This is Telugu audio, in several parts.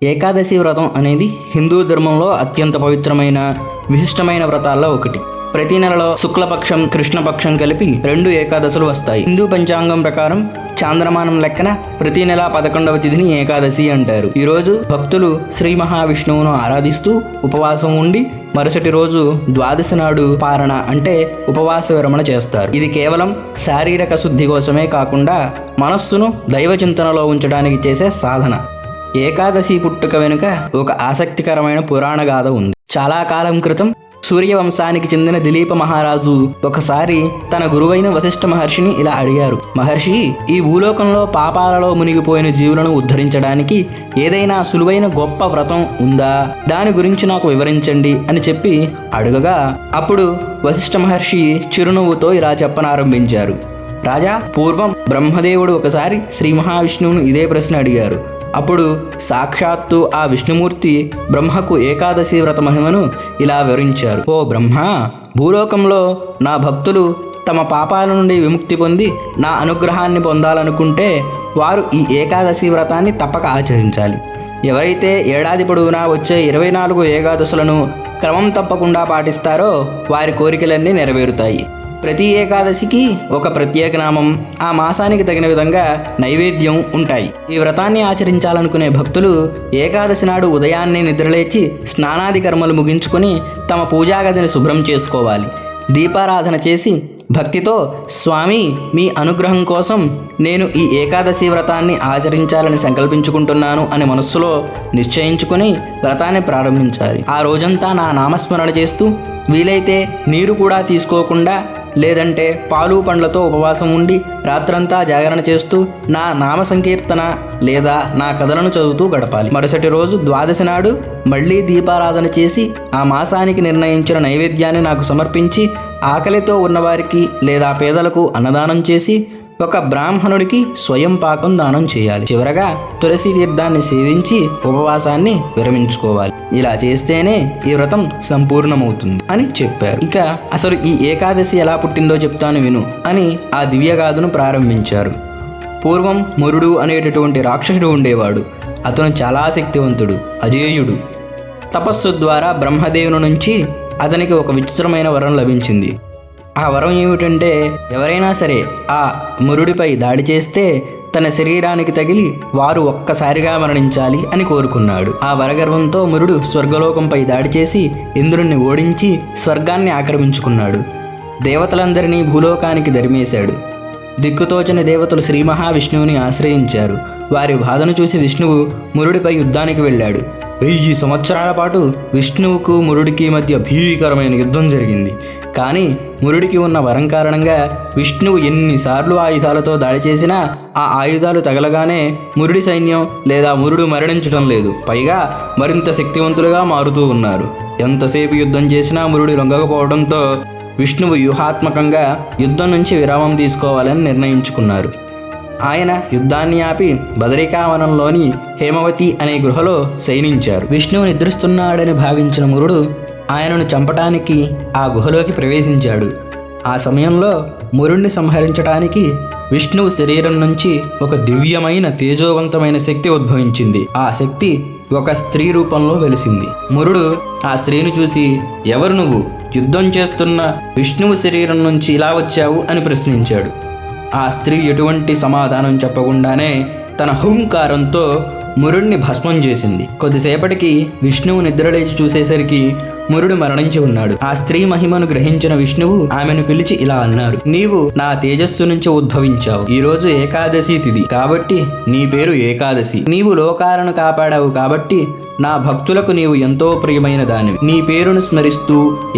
ఏకాదశి వ్రతం అనేది హిందూ ధర్మంలో అత్యంత పవిత్రమైన విశిష్టమైన వ్రతాల్లో ఒకటి. ప్రతి నెలలో శుక్లపక్షం కృష్ణపక్షం కలిపి 2 ఏకాదశులు వస్తాయి. హిందూ పంచాంగం ప్రకారం చాంద్రమానం లెక్కన ప్రతి నెల 11వ తిథిని ఏకాదశి అంటారు. ఈరోజు భక్తులు శ్రీ మహావిష్ణువును ఆరాధిస్తూ ఉపవాసం ఉండి మరుసటి రోజు ద్వాదశి నాడు పారణ అంటే ఉపవాస విరమణ చేస్తారు. ఇది కేవలం శారీరక శుద్ధి కోసమే కాకుండా మనస్సును దైవ చింతనలో ఉంచడానికి చేసే సాధన. ఏకాదశి పుట్టుక వెనుక ఒక ఆసక్తికరమైన పురాణ గాథ ఉంది. చాలా కాలం క్రితం సూర్యవంశానికి చెందిన దిలీప మహారాజు ఒకసారి తన గురువైన వశిష్ఠ మహర్షిని ఇలా అడిగారు. మహర్షి, ఈ భూలోకంలో పాపాలలో మునిగిపోయిన జీవులను ఉద్ధరించడానికి ఏదైనా సులువైన గొప్ప వ్రతం ఉందా? దాని గురించి నాకు వివరించండి అని చెప్పి అడగగా అప్పుడు వశిష్ఠ మహర్షి చిరునవ్వుతో ఇలా చెప్పనారంభించారు. రాజా, పూర్వం బ్రహ్మదేవుడు ఒకసారి శ్రీ మహావిష్ణువును ఇదే ప్రశ్న అడిగారు. అప్పుడు సాక్షాత్తు ఆ విష్ణుమూర్తి బ్రహ్మకు ఏకాదశి వ్రత మహిమను ఇలా వివరించారు. ఓ బ్రహ్మ, భూలోకంలో నా భక్తులు తమ పాపాల నుండి విముక్తి పొంది నా అనుగ్రహాన్ని పొందాలనుకుంటే వారు ఈ ఏకాదశి వ్రతాన్ని తప్పక ఆచరించాలి. ఎవరైతే ఏడాది పొడవునా వచ్చే 24 ఏకాదశులను క్రమం తప్పకుండా పాటిస్తారో వారి కోరికలన్నీ నెరవేరుతాయి. ప్రతి ఏకాదశికి ఒక ప్రత్యేక నామం, ఆ మాసానికి తగిన విధంగా నైవేద్యం ఉంటాయి. ఈ వ్రతాన్ని ఆచరించాలనుకునే భక్తులు ఏకాదశి నాడు ఉదయాన్నే నిద్రలేచి స్నానాది కర్మలు ముగించుకొని తమ పూజాగదిని శుభ్రం చేసుకోవాలి. దీపారాధన చేసి భక్తితో, స్వామి, మీ అనుగ్రహం కోసం నేను ఈ ఏకాదశి వ్రతాన్ని ఆచరించాలని సంకల్పించుకుంటున్నాను అని మనస్సులో నిశ్చయించుకొని వ్రతాన్ని ప్రారంభించాలి. ఆ రోజంతా నా నామస్మరణ చేస్తూ, వీలైతే నీరు కూడా తీసుకోకుండా లేదంటే పాలు పండ్లతో ఉపవాసం ఉండి రాత్రంతా జాగరణ చేస్తూ నా నామ సంకీర్తన లేదా నా కథలను చదువుతూ గడపాలి. మరుసటి రోజు ద్వాదశి నాడు మళ్ళీ దీపారాధన చేసి ఆ మాసానికి నిర్ణయించిన నైవేద్యాన్ని నాకు సమర్పించి ఆకలితో ఉన్నవారికి లేదా పేదలకు అన్నదానం చేసి ఒక బ్రాహ్మణుడికి స్వయం పాకం దానం చేయాలి. చివరగా తులసి తీర్థాన్ని సేవించి ఉపవాసాన్ని విరమించుకోవాలి. ఇలా చేస్తేనే ఈ వ్రతం సంపూర్ణమవుతుంది అని చెప్పారు. ఇక అసలు ఈ ఏకాదశి ఎలా పుట్టిందో చెప్తాను విను అని ఆ దివ్యగాథను ప్రారంభించారు. పూర్వం మురుడు అనేటటువంటి రాక్షసుడు ఉండేవాడు. అతను చాలా శక్తివంతుడు, అజేయుడు. తపస్సు ద్వారా బ్రహ్మదేవుని నుంచి అతనికి ఒక విచిత్రమైన వరం లభించింది. ఆ వరం ఏమిటంటే, ఎవరైనా సరే ఆ మురుడిపై దాడి చేస్తే తన శరీరానికి తగిలి వారు ఒక్కసారిగా మరణించాలి అని కోరుకున్నాడు. ఆ వరగర్వంతో మురుడు స్వర్గలోకంపై దాడి చేసి ఇంద్రుణ్ణి ఓడించి స్వర్గాన్ని ఆక్రమించుకున్నాడు. దేవతలందరినీ భూలోకానికి దరిమేశాడు. దిక్కుతోచని దేవతలు శ్రీ మహావిష్ణువుని ఆశ్రయించారు. వారి బాధను చూసి విష్ణువు మురుడిపై యుద్ధానికి వెళ్ళాడు. 1000 సంవత్సరాల పాటు విష్ణువుకు మురుడికి మధ్య భీకరమైన యుద్ధం జరిగింది. కానీ మురుడికి ఉన్న వరం కారణంగా విష్ణువు ఎన్నిసార్లు ఆయుధాలతో దాడి చేసినా ఆ ఆయుధాలు తగలగానే మురుడి సైన్యం లేదా మురుడు మరణించడం లేదు. పైగా మరింత శక్తివంతులుగా మారుతూ ఉన్నారు. ఎంతసేపు యుద్ధం చేసినా మురుడు లొంగకపోవడంతో విష్ణువు వ్యూహాత్మకంగా యుద్ధం నుంచి విరామం తీసుకోవాలని నిర్ణయించుకున్నారు. ఆయన యుద్ధాన్ని ఆపి బదరికావనంలోని హేమవతి అనే గృహలో శయనించారు. విష్ణువు నిద్రిస్తున్నాడని భావించిన మురుడు ఆయనను చంపటానికి ఆ గుహలోకి ప్రవేశించాడు. ఆ సమయంలో మురుడిని సంహరించడానికి విష్ణువు శరీరం నుంచి ఒక దివ్యమైన తేజోవంతమైన శక్తి ఉద్భవించింది. ఆ శక్తి ఒక స్త్రీ రూపంలో వెలిసింది. మురుడు ఆ స్త్రీని చూసి, ఎవరు నువ్వు? యుద్ధం చేస్తున్న విష్ణువు శరీరం నుంచి ఇలా వచ్చావు అని ప్రశ్నించాడు. ఆ స్త్రీ ఎటువంటి సమాధానం చెప్పకుండానే తన హుంకారంతో మురుడిని భస్మం చేసింది. కొద్దిసేపటికి విష్ణువు నిద్రలేచి చూసేసరికి మురుడు మరణించి ఉన్నాడు. ఆ స్త్రీ మహిమను గ్రహించిన విష్ణువు ఆమెను పిలిచి ఇలా అన్నారు. నీవు నా తేజస్సు నుంచి ఉద్భవించావు. ఈరోజు ఏకాదశి తిథి కాబట్టి నీ పేరు ఏకాదశి. నీవు లోకాలను కాపాడావు కాబట్టి నా భక్తులకు నీవు ఎంతో ప్రియమైన దానివి. నీ పేరును స్మరిస్తూ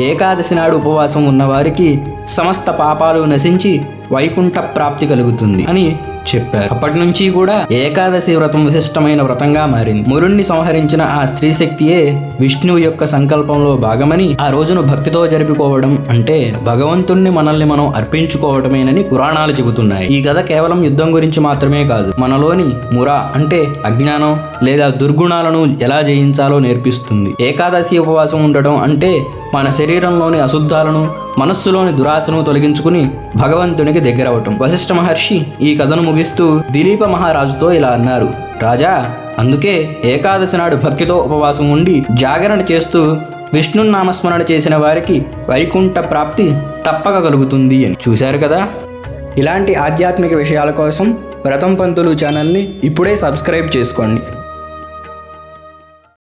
ఏకాదశి నాడు ఉపవాసం ఉన్నవారికి సమస్త పాపాలు నశించి వైకుంఠ ప్రాప్తి కలుగుతుంది అని చెప్పారు. అప్పటి నుంచి కూడా ఏకాదశి వ్రతం విశిష్టమైన వ్రతంగా మారింది. మురుణ్ణి సంహరించిన ఆ స్త్రీ శక్తియే విష్ణువు యొక్క సంకల్పంలో భాగమని ఆ రోజును భక్తితో జరుపుకోవడం అంటే భగవంతుణ్ణి మనల్ని మనం అర్పించుకోవడమేనని పురాణాలు చెబుతున్నాయి. ఈ కథ కేవలం యుద్ధం గురించి మాత్రమే కాదు, మనలోని మురా అంటే అజ్ఞానం లేదా దుర్గుణాలను ఎలా జయించాలో నేర్పిస్తుంది. ఏకాదశి ఉపవాసం ఉండడం అంటే మన శరీరంలోని అశుద్ధాలను మనస్సులోని దురాశను తొలగించుకుని భగవంతునికి దగ్గరవటం. వశిష్ఠ మహర్షి ఈ కథను ముగిస్తూ దిలీప మహారాజుతో ఇలా అన్నారు. రాజా, అందుకే ఏకాదశి నాడు భక్తితో ఉపవాసం ఉండి జాగరణ చేస్తూ విష్ణు నామస్మరణ చేసిన వారికి వైకుంఠ ప్రాప్తి తప్పక కలుగుతుంది అని. చూశారు కదా. ఇలాంటి ఆధ్యాత్మిక విషయాల కోసం వ్రతం పంతులు ఛానల్ని ఇప్పుడే సబ్స్క్రైబ్ చేసుకోండి.